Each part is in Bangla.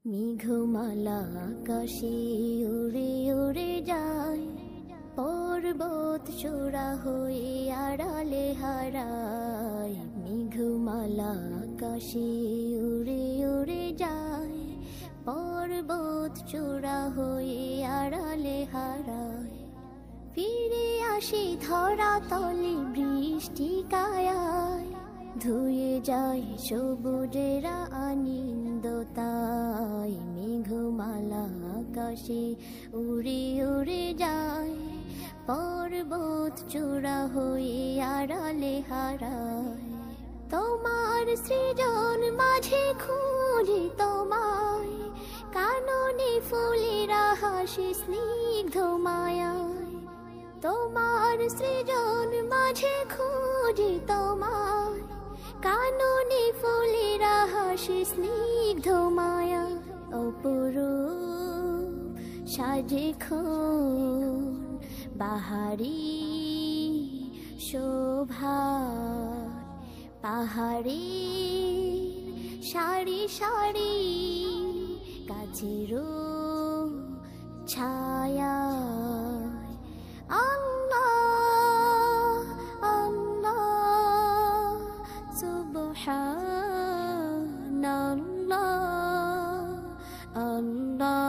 মেঘমালা আকাশে উড়ে উড়ে যায়, পর্বত চূড়া হয়ে আড়ালে হারায়। মেঘমালা আকাশে উড়ে উড়ে যায়, পর্বত চূড়া হয়ে আড়ালে হারায়। ফিরে আসে ধরা তলে বৃষ্টি কায়ায়, ধুয়ে যায় সবুজেরা আনন্দতায়। মেঘমালা আকাশে উড়ে উড়ে যায়, পর্বত চূড়া হয়ে আড়ালে হারায়। তোমার সৃজন মাঝে খুঁজে তোমায়, কাননে ফুলেরা হাসে স্নিগ্ধ মায়ায়। তোমার সৃজন মাঝে খুঁজে তোমায়, কাননে ফুলেরা হাসে স্নিগ্ধ মায়া। অপরূপ সাজে খুন বাহারি শোভা, পাহাড়ি সারি সারি গাছেরও ছায়া। আল্লাহ আল্লাহ সুবহানাল্লাহ, আল্লাহ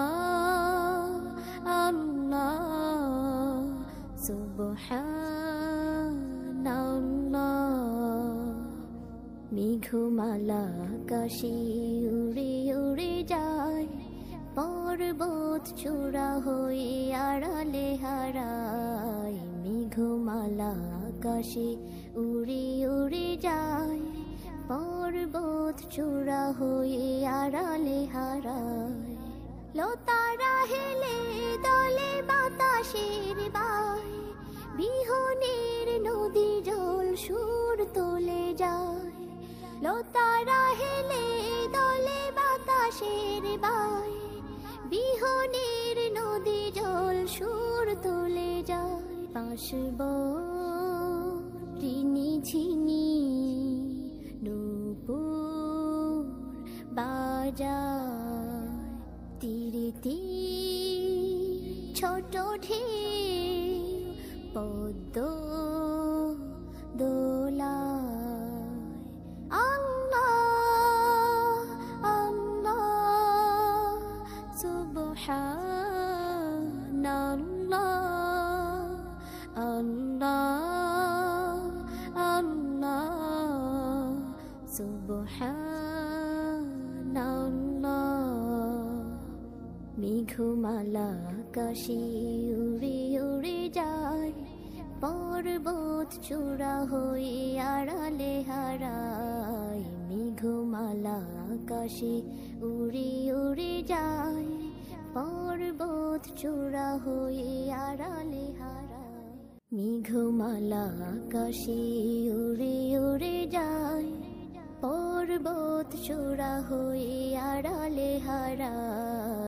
আল্লাহ সুবহানাল্লাহ। মেঘমালা আকাশে উড়ে উড়ে যায়, পর্বত চূড়া হয়ে আড়ালে হারায়। মেঘমালা আকাশে উড়ে উড়ে যায়, পর্বত চূড়া হয়ে আড়ালে হারায়। লতারা হেলে দলে বাতাসের বায়, বিহনের নদী জল সুর তোলে যায়। লতারা হেলে দলে বাতাসের বায়, বিহনের নদী জল সুর তোলে যায়। পাশব রিনি ঝিনি নূপুর বাজায়, তীরে তীর ছোট ঢেউ পদ্ম দোলায়। আল্লাহ আল্লাহ সুবহানাল্লাহ, আল্লাহ আল্লাহ সুবহানাল্লাহ। মেঘমালা আকাশে উড়ে উড়ে যায়, পর্বত চূড়া হয়ে আড়ালে হারায়। মেঘমালা আকাশে উড়ে উড়ে যায়, পর্বত চূড়া হয়ে আড়ালে হারায়। মেঘমালা আকাশে উড়ে উড়ে যায়, পর্বত চূড়া হয়ে আড়ালে হারায়।